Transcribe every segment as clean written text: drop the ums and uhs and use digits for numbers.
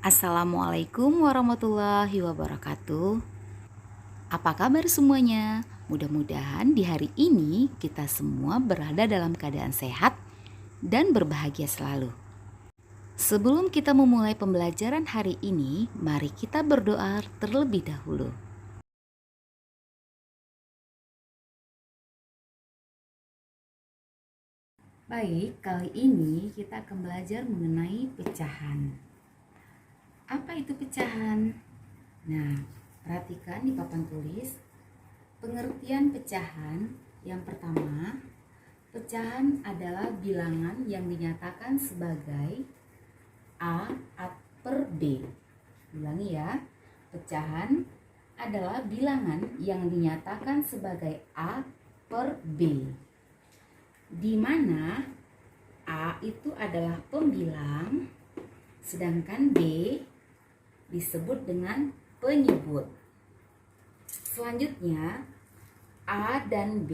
Assalamualaikum warahmatullahi wabarakatuh. Apa kabar semuanya? Mudah-mudahan di hari ini kita semua berada dalam keadaan sehat dan berbahagia selalu. Sebelum kita memulai pembelajaran hari ini, mari kita berdoa terlebih dahulu. Baik, kali ini kita akan belajar mengenai pecahan. Apa itu pecahan? Nah, perhatikan di papan tulis. Pengertian pecahan yang pertama, pecahan adalah bilangan yang dinyatakan sebagai A per B. Ulangi ya, pecahan adalah bilangan yang dinyatakan sebagai A per B, di mana A itu adalah pembilang, sedangkan B disebut dengan penyebut. Selanjutnya, A dan B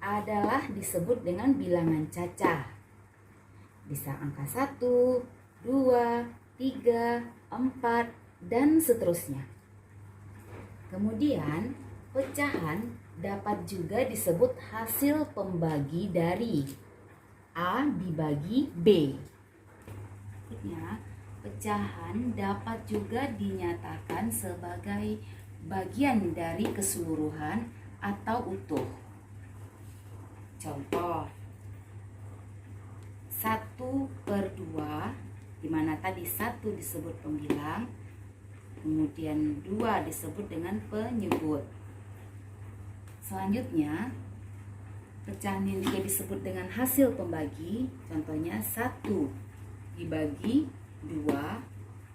adalah disebut dengan bilangan cacah. Bisa angka 1, 2, 3, 4, dan seterusnya. Kemudian, pecahan dapat juga disebut hasil pembagi dari A dibagi B. Pecahan dapat juga dinyatakan sebagai bagian dari keseluruhan atau utuh. Contoh 1/2, di mana tadi 1 disebut pembilang, kemudian 2 disebut dengan penyebut. Selanjutnya, pecahan yang juga disebut dengan hasil pembagi, contohnya 1 dibagi 2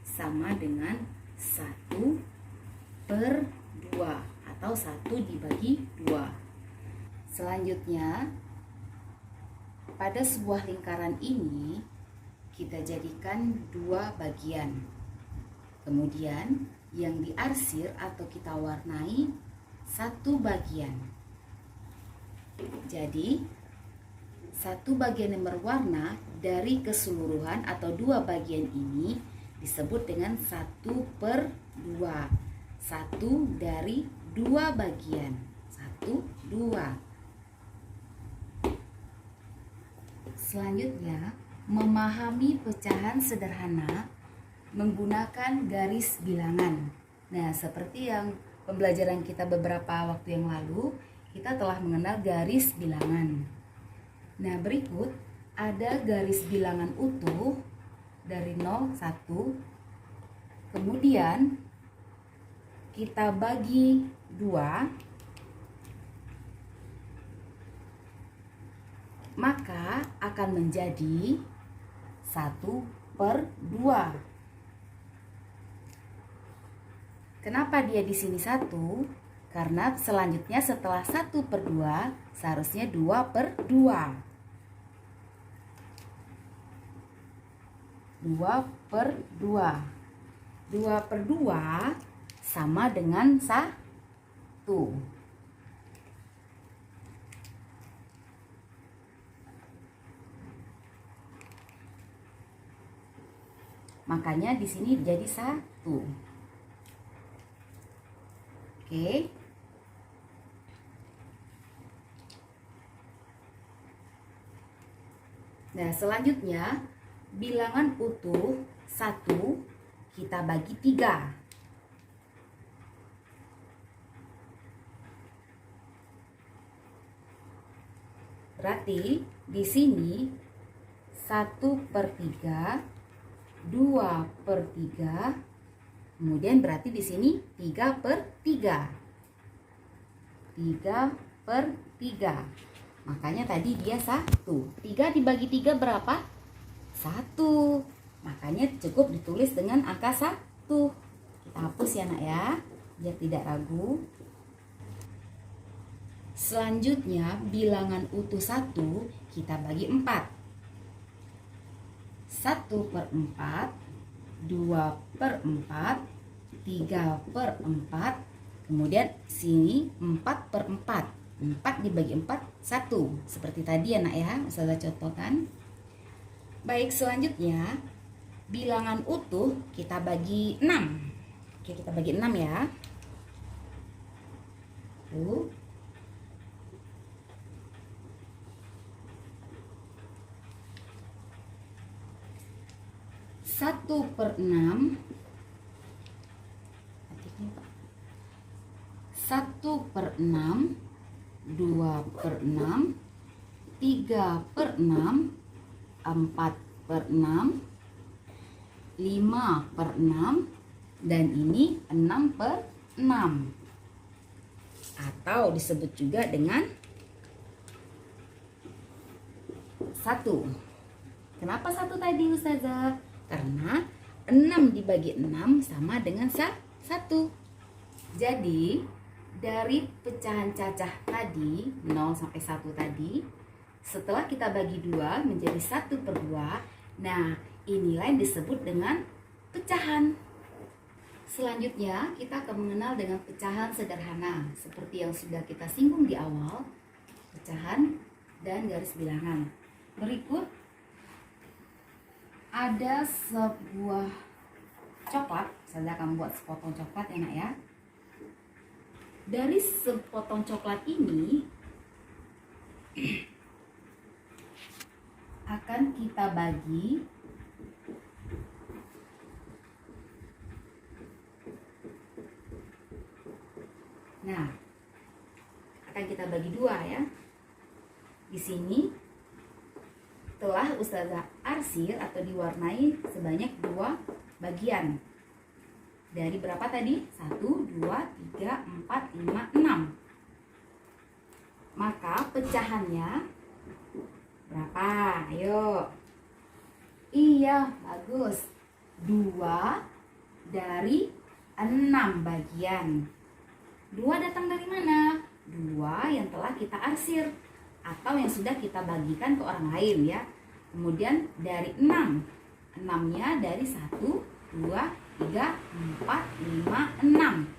sama dengan 1/2 atau 1 dibagi 2. Selanjutnya, pada sebuah lingkaran ini kita jadikan 2 bagian. Kemudian yang diarsir atau kita warnai 1 bagian. Jadi 1 bagian yang berwarna dari keseluruhan atau 2 bagian ini disebut dengan 1/2. 1 dari 2 bagian. 1, 2. Selanjutnya, memahami pecahan sederhana menggunakan garis bilangan. Nah, seperti yang pembelajaran kita beberapa waktu yang lalu, kita telah mengenal garis bilangan. Nah, berikut ada garis bilangan utuh dari 0, 1. Kemudian kita bagi 2, maka akan menjadi 1/2. Kenapa dia di sini 1? Karena selanjutnya setelah 1/2 seharusnya 2/2. 2/2. 2/2 sama dengan 1. Makanya di sini jadi 1. Oke. Nah, selanjutnya bilangan utuh 1 kita bagi 3. Berarti di sini 1/3, 2/3, kemudian berarti di sini 3/3. 3/3. Makanya tadi dia 1. 3 dibagi 3 berapa? 1. Makanya cukup ditulis dengan angka 1. Kita hapus ya nak ya, biar tidak ragu. Selanjutnya bilangan utuh 1 kita bagi 4. 1/4, 2/4, 3/4, kemudian sini 4/4. 4 dibagi 4, 1. Seperti tadi ya nak ya, Ustazah contohkan. Baik, selanjutnya bilangan utuh kita bagi 6. Oke, kita bagi 6 ya. Tuh. 1/6 1/6 2/6 3/6 4/6 5/6 dan ini 6/6 atau disebut juga dengan 1. Kenapa 1 tadi Ustazah? Karena 6 dibagi 6 sama dengan 1. Jadi dari pecahan cacah tadi 0 sampai 1 tadi, setelah kita bagi 2 menjadi 1/2, nah inilah yang disebut dengan pecahan. Selanjutnya kita akan mengenal dengan pecahan sederhana seperti yang sudah kita singgung di awal, pecahan dan garis bilangan. Berikut ada sebuah coklat, saya akan buat sepotong coklat ya nak ya. Dari sepotong coklat ini akan kita bagi dua ya. Di sini telah Ustazah arsir atau diwarnai sebanyak 2 bagian. Dari berapa tadi? 1, 2, 3, 4, 5, 6. Maka pecahannya berapa? Ayo. Iya, bagus. 2 dari 6 bagian. 2 datang dari mana? 2 yang telah kita arsir atau yang sudah kita bagikan ke orang lain ya. Kemudian dari 6. 6-nya dari 1, 2, 3, 4, 5, 6.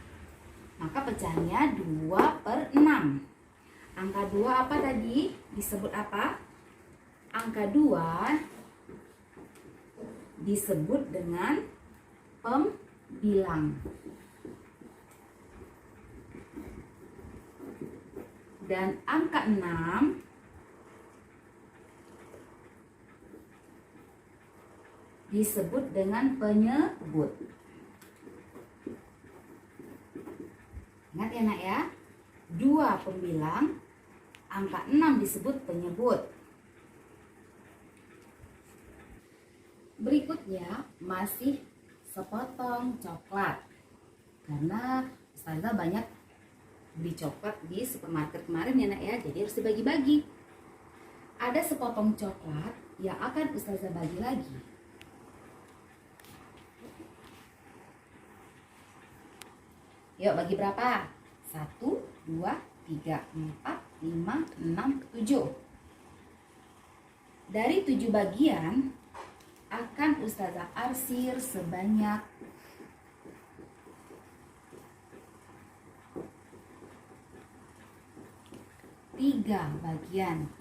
Maka pecahannya 2/6. Angka 2 apa tadi? Disebut apa? Angka 2 disebut dengan pembilang. Dan angka 6 disebut dengan penyebut. Ingat ya nak ya, 2 pembilang, angka 6 disebut penyebut. Berikutnya masih sepotong coklat. Karena Ustazah banyak beli coklat di supermarket kemarin ya nak ya, jadi harus dibagi-bagi. Ada sepotong coklat yang akan Ustazah bagi lagi. Yuk bagi berapa? 1, 2, 3, 4, 5, 6, 7. Dari 7 bagian akan Ustazah arsir sebanyak 3 bagian.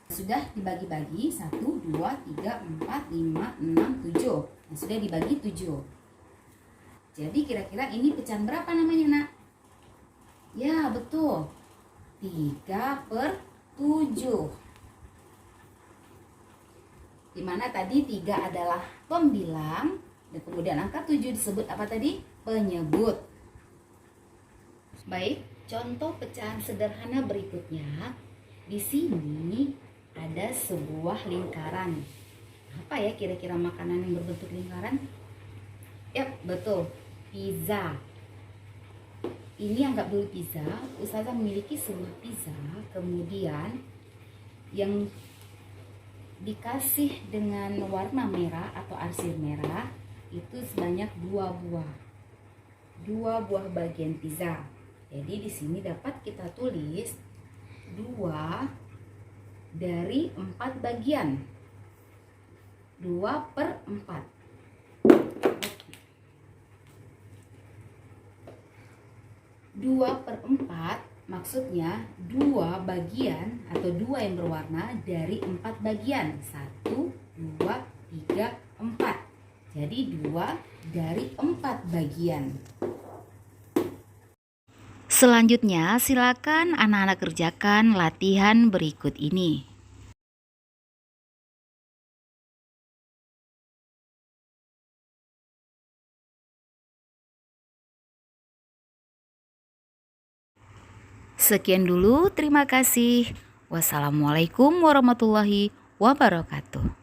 Sudah dibagi-bagi 1, 2, 3, 4, 5, 6, 7. Nah, sudah dibagi 7. Jadi kira-kira ini pecahan berapa namanya nak? Ya betul, 3/7. Dimana tadi 3 adalah pembilang dan kemudian angka 7 disebut apa tadi? Penyebut. Baik, contoh pecahan sederhana berikutnya. Di sini ada sebuah lingkaran. Apa ya kira-kira makanan yang berbentuk lingkaran? Yap, betul. Pizza. Ini anggap dulu pizza. Ustazah memiliki sebuah pizza, kemudian yang dikasih dengan warna merah atau arsir merah itu sebanyak 2 buah. 2 buah bagian pizza. Jadi di sini dapat kita tulis 2 dari 4 bagian. 2/4. 2/4 maksudnya 2 bagian atau 2 yang berwarna dari 4 bagian. 1, 2, 3, 4. Jadi 2 dari 4 bagian. Selanjutnya silakan anak-anak kerjakan latihan berikut ini. Sekian dulu, terima kasih. Wassalamualaikum warahmatullahi wabarakatuh.